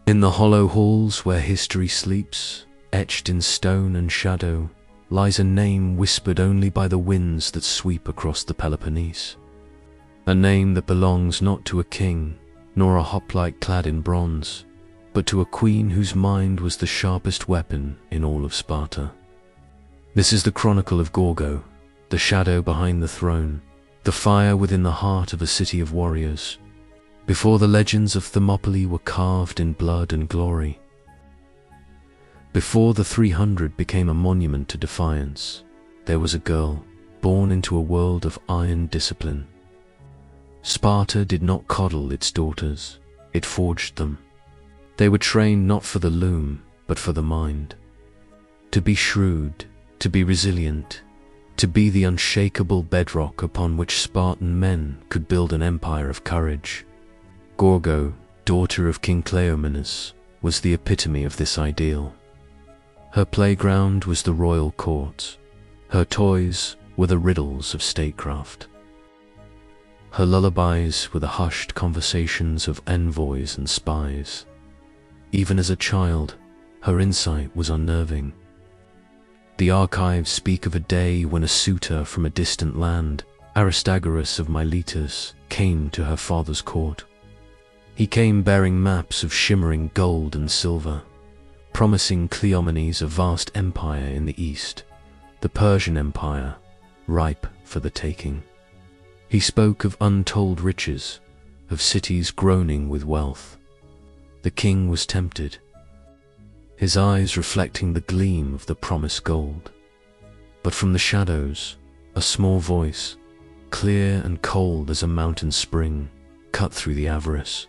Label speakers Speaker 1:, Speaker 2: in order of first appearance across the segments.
Speaker 1: In the hollow halls where history sleeps, etched in stone and shadow, lies a name whispered only by the winds that sweep across the Peloponnese. A name that belongs not to a king, nor a hoplite clad in bronze, but to a queen whose mind was the sharpest weapon in all of Sparta. This is the chronicle of Gorgo, the shadow behind the throne, the fire within the heart of a city of warriors. Before the legends of Thermopylae were carved in blood and glory. Before the 300 became a monument to defiance, there was a girl born into a world of iron discipline. Sparta did not coddle its daughters, it forged them. They were trained not for the loom, but for the mind. To be shrewd, to be resilient, to be the unshakable bedrock upon which Spartan men could build an empire of courage. Gorgo, daughter of King Cleomenes, was the epitome of this ideal. Her playground was the royal court. Her toys were the riddles of statecraft. Her lullabies were the hushed conversations of envoys and spies. Even as a child, her insight was unnerving. The archives speak of a day when a suitor from a distant land, Aristagoras of Miletus, came to her father's court. He came bearing maps of shimmering gold and silver, promising Cleomenes a vast empire in the east, the Persian Empire, ripe for the taking. He spoke of untold riches, of cities groaning with wealth. The king was tempted, his eyes reflecting the gleam of the promised gold. But from the shadows, a small voice, clear and cold as a mountain spring, cut through the avarice.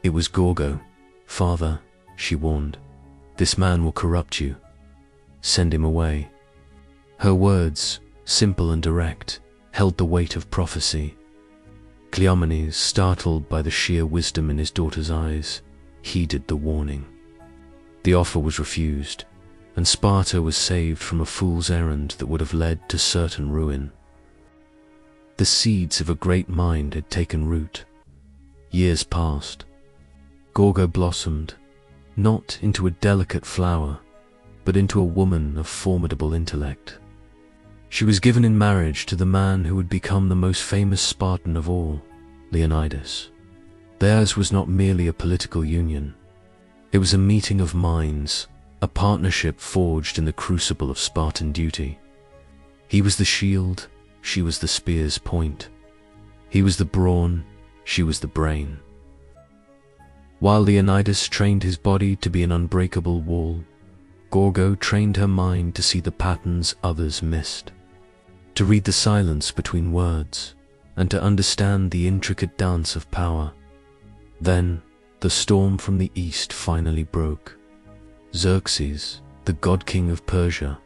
Speaker 1: It was Gorgo. "Father," she warned, "this man will corrupt you. Send him away." Her words, simple and direct, held the weight of prophecy. Cleomenes, startled by the sheer wisdom in his daughter's eyes, heeded the warning. The offer was refused, and Sparta was saved from a fool's errand that would have led to certain ruin. The seeds of a great mind had taken root. Years passed. Gorgo blossomed, not into a delicate flower, but into a woman of formidable intellect. She was given in marriage to the man who would become the most famous Spartan of all, Leonidas. Theirs was not merely a political union. It was a meeting of minds, a partnership forged in the crucible of Spartan duty. He was the shield, she was the spear's point. He was the brawn, she was the brain. While Leonidas trained his body to be an unbreakable wall, Gorgo trained her mind to see the patterns others missed, to read the silence between words, and to understand the intricate dance of power. Then, the storm from the east finally broke. Xerxes, the god-king of Persia,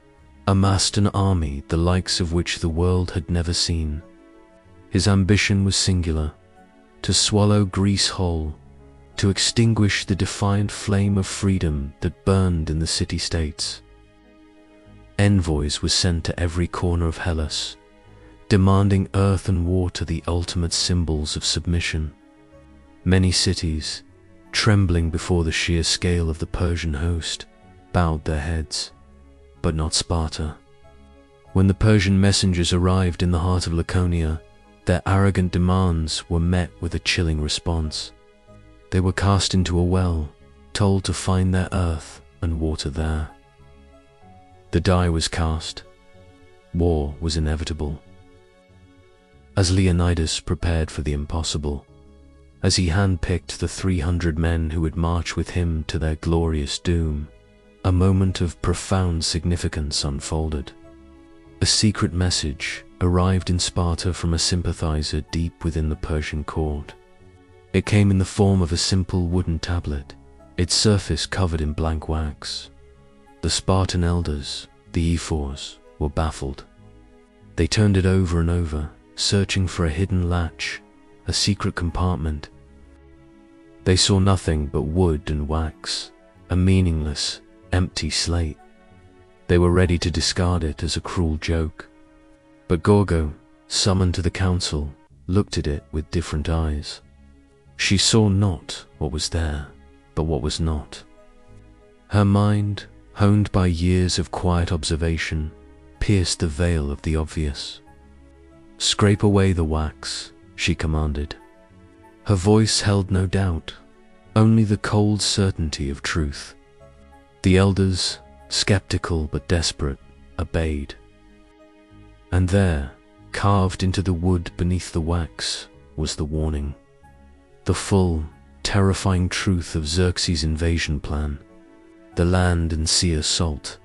Speaker 1: amassed an army the likes of which the world had never seen. His ambition was singular: to swallow Greece whole, to extinguish the defiant flame of freedom that burned in the city-states. Envoys were sent to every corner of Hellas, demanding earth and water, the ultimate symbols of submission. Many cities, trembling before the sheer scale of the Persian host, bowed their heads, but not Sparta. When the Persian messengers arrived in the heart of Laconia, their arrogant demands were met with a chilling response. They were cast into a well, told to find their earth and water there. The die was cast. War was inevitable. As Leonidas prepared for the impossible, as he handpicked the 300 men who would march with him to their glorious doom, a moment of profound significance unfolded. A secret message arrived in Sparta from a sympathizer deep within the Persian court. It came in the form of a simple wooden tablet, its surface covered in blank wax. The Spartan elders, the ephors, were baffled. They turned it over and over, searching for a hidden latch, a secret compartment. They saw nothing but wood and wax, a meaningless, empty slate. They were ready to discard it as a cruel joke. But Gorgo, summoned to the council, looked at it with different eyes. She saw not what was there, but what was not. Her mind, honed by years of quiet observation, pierced the veil of the obvious. "Scrape away the wax," she commanded. Her voice held no doubt, only the cold certainty of truth. The elders, skeptical but desperate, obeyed. And there, carved into the wood beneath the wax, was the warning. The full, terrifying truth of Xerxes' invasion plan. The land and sea assault,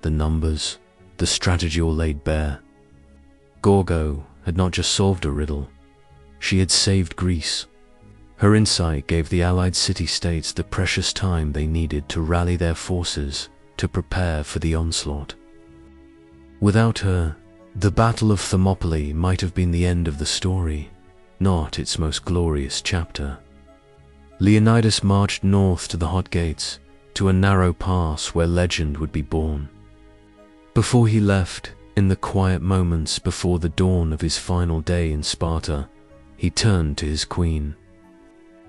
Speaker 1: the numbers, the strategy all laid bare. Gorgo had not just solved a riddle, she had saved Greece. Her insight gave the allied city-states the precious time they needed to rally their forces to prepare for the onslaught. Without her, the Battle of Thermopylae might have been the end of the story, not its most glorious chapter. Leonidas marched north to the Hot Gates, to a narrow pass where legend would be born. Before he left, in the quiet moments before the dawn of his final day in Sparta, he turned to his queen.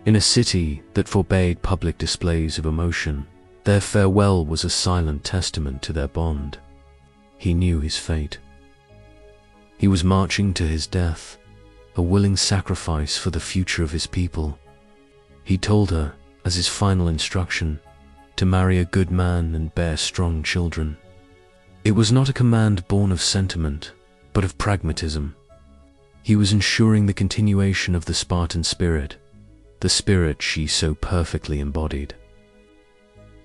Speaker 1: In a city that forbade public displays of emotion, their farewell was a silent testament to their bond. He knew his fate. He was marching to his death, a willing sacrifice for the future of his people. He told her, as his final instruction, to marry a good man and bear strong children. It was not a command born of sentiment, but of pragmatism. He was ensuring the continuation of the Spartan spirit, the spirit she so perfectly embodied.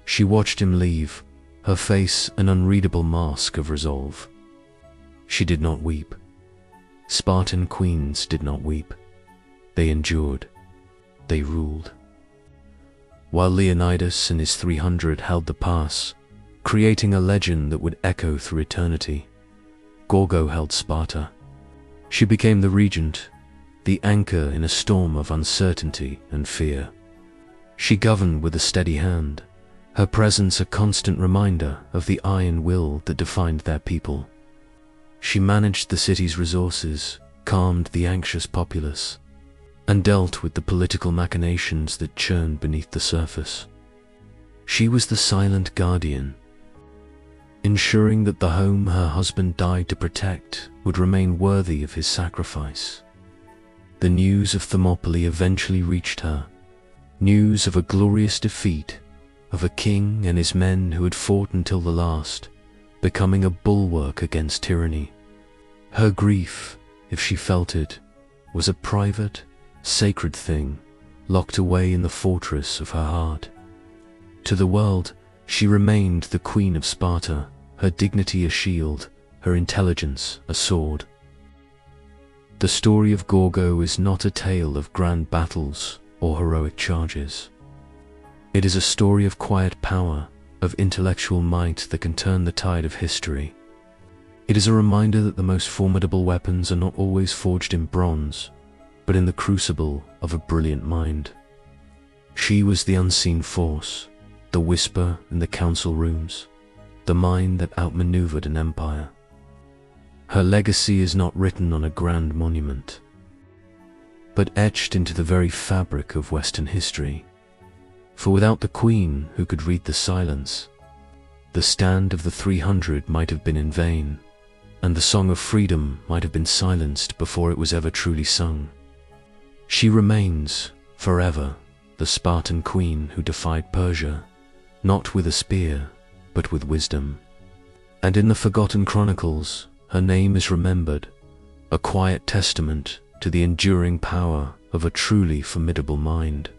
Speaker 1: She watched him leave, her face an unreadable mask of resolve. She did not weep. Spartan queens did not weep. They endured. They ruled. While Leonidas and his 300 held the pass, creating a legend that would echo through eternity, Gorgo held Sparta. She became the regent, the anchor in a storm of uncertainty and fear. She governed with a steady hand, her presence a constant reminder of the iron will that defined their people. She managed the city's resources, calmed the anxious populace, and dealt with the political machinations that churned beneath the surface. She was the silent guardian, ensuring that the home her husband died to protect would remain worthy of his sacrifice. The news of Thermopylae eventually reached her, news of a glorious defeat, of a king and his men who had fought until the last, becoming a bulwark against tyranny. Her grief, if she felt it, was a private, sacred thing, locked away in the fortress of her heart. To the world, she remained the Queen of Sparta, her dignity a shield, her intelligence a sword. The story of Gorgo is not a tale of grand battles or heroic charges. It is a story of quiet power, of intellectual might that can turn the tide of history. It is a reminder that the most formidable weapons are not always forged in bronze, but in the crucible of a brilliant mind. She was the unseen force, the whisper in the council rooms, the mind that outmaneuvered an empire. Her legacy is not written on a grand monument, but etched into the very fabric of Western history. For without the queen who could read the silence, the stand of the 300 might have been in vain, and the song of freedom might have been silenced before it was ever truly sung. She remains, forever, the Spartan queen who defied Persia, not with a spear, but with wisdom. And in the forgotten chronicles, her name is remembered, a quiet testament to the enduring power of a truly formidable mind.